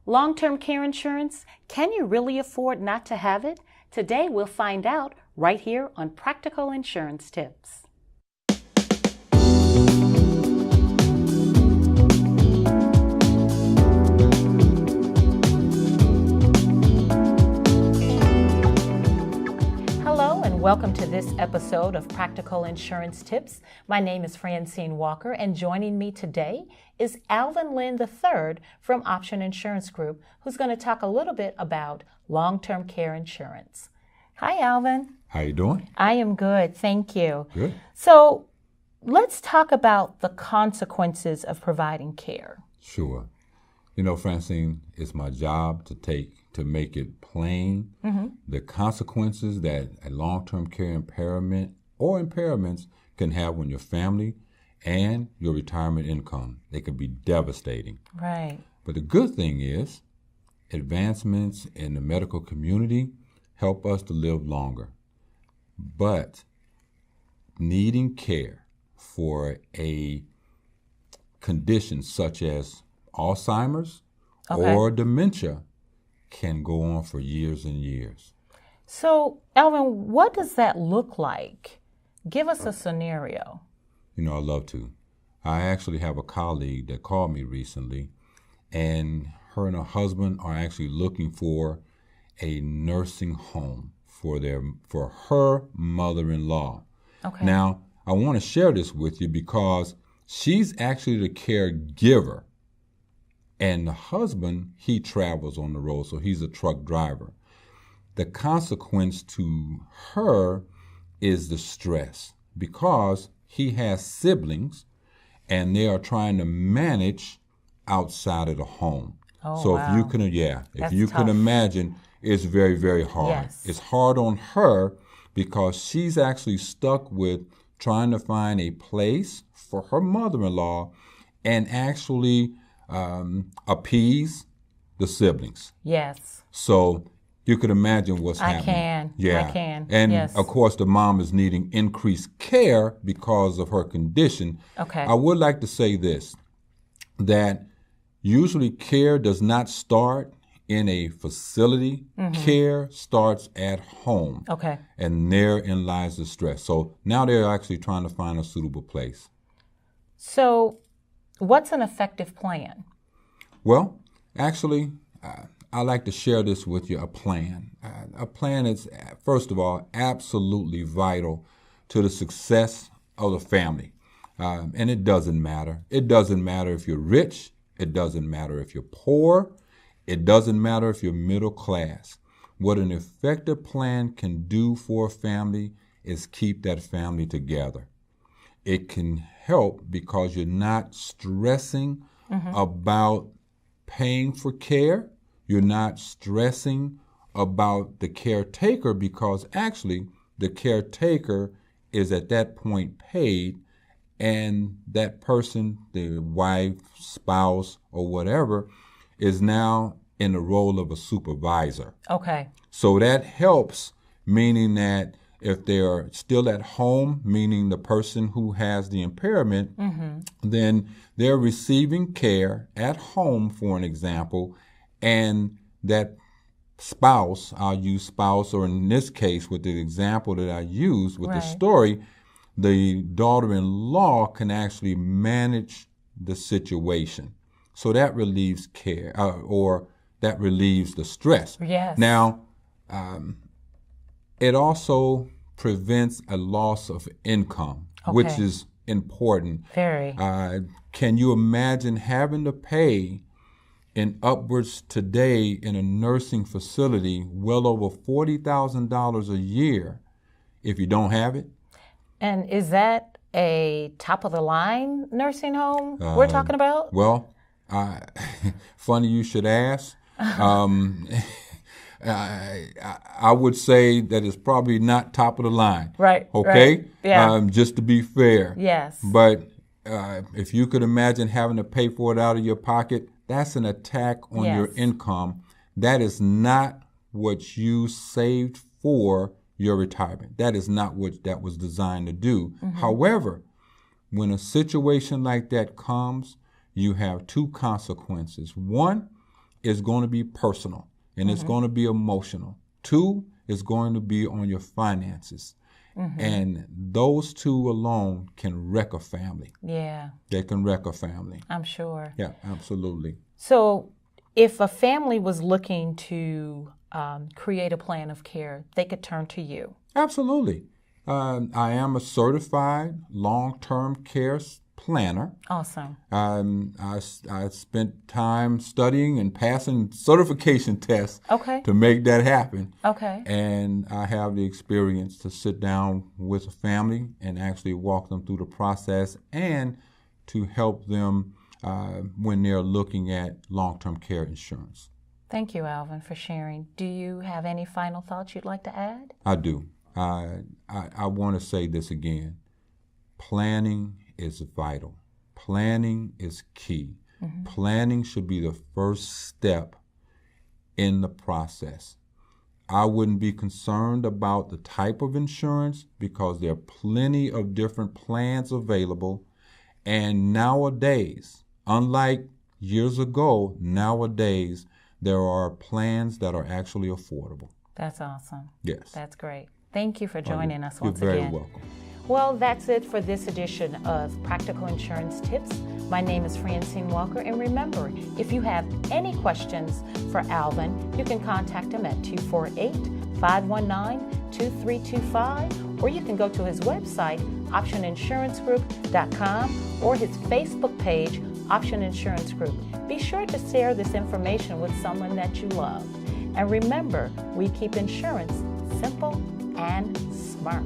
Long-term care insurance, can you really afford not to have it? Today we'll find out right here on Practical Insurance Tips. Hello and welcome to this episode of Practical Insurance Tips. My name is Francine Walker and joining me today is Alvin Lynn III from Option Insurance Group, who's going to talk a little bit about long-term care insurance. Hi, Alvin. How you doing? I am good, thank you. Good. So let's talk about the consequences of providing care. Sure. You know, Francine, it's my job to make it plain the consequences that a long-term care impairment or impairments can have on your family and your retirement income. They can be devastating. Right. But the good thing is advancements in the medical community help us to live longer. But needing care for a condition such as Alzheimer's or dementia can go on for years and years. So, Alvin, what does that look like? Give us a scenario. You know, I love to. I actually have a colleague that called me recently, and her and her husband are actually looking for a nursing home for her mother-in-law. Okay. Now, I want to share this with you because she's actually the caregiver. And the husband, he travels on the road, so he's a truck driver. The consequence to her is the stress because he has siblings and they are trying to manage outside of the home. Oh, so wow. if you That's can tough. imagine, it's very, very hard. Yes. It's hard on her because she's actually stuck with trying to find a place for her mother-in-law and actually appease the siblings. Yes. So you could imagine what's happening. I can. And yes. of course, the mom is needing increased care because of her condition. Okay. I would like to say this, that usually care does not start in a facility. Care starts at home. Okay. And therein lies the stress. So now they're actually trying to find a suitable place. So what's an effective plan? Well, actually, I like to share this with you, a plan. A plan is, first of all, absolutely vital to the success of the family. And it doesn't matter. It doesn't matter if you're rich. It doesn't matter if you're poor. It doesn't matter if you're middle class. What an effective plan can do for a family is keep that family together. It can help because you're not stressing about paying for care. You're not stressing about the caretaker because actually the caretaker is at that point paid and that person, the wife, spouse, or whatever, is now in the role of a supervisor. Okay. So that helps, meaning that if they're still at home, meaning the person who has the impairment, then they're receiving care at home, for an example, and that spouse, I'll use spouse, or in this case, with the example that I used with the story, the daughter-in-law can actually manage the situation. So that relieves care, or that relieves the stress. Yes. Now, it also prevents a loss of income, which is important. Very. Can you imagine having to pay in upwards today in a nursing facility well over $40,000 a year if you don't have it? And is that a top-of-the-line nursing home we're talking about? Well, funny you should ask. I would say that it's probably not top of the line. Right. Okay? Right. Yeah. Just to be fair. Yes. But if you could imagine having to pay for it out of your pocket, that's an attack on your income. That is not what you saved for your retirement. That is not what that was designed to do. However, when a situation like that comes, you have two consequences. One is going to be personal and it's going to be emotional. 2, is going to be on your finances. And those 2 alone can wreck a family. Yeah. They can wreck a family. I'm sure. Yeah, absolutely. So if a family was looking to create a plan of care, they could turn to you. Absolutely. I am a certified long-term care planner. Awesome. I spent time studying and passing certification tests to make that happen. Okay. And I have the experience to sit down with a family and actually walk them through the process and to help them when they're looking at long-term care insurance. Thank you, Alvin, for sharing. Do you have any final thoughts you'd like to add? I do. I want to say this again. Planning is vital. Planning is key. Planning should be the first step in the process. I wouldn't be concerned about the type of insurance because there are plenty of different plans available. And nowadays, unlike years ago, nowadays there are plans that are actually affordable. That's awesome. Yes. That's great. Thank you for joining us once again. You're again. very welcome. Well, that's it for this edition of Practical Insurance Tips. My name is Francine Walker, and remember, if you have any questions for Alvin, you can contact him at 248-519-2325, or you can go to his website, optioninsurancegroup.com, or his Facebook page, Option Insurance Group. Be sure to share this information with someone that you love. And remember, we keep insurance simple and smart.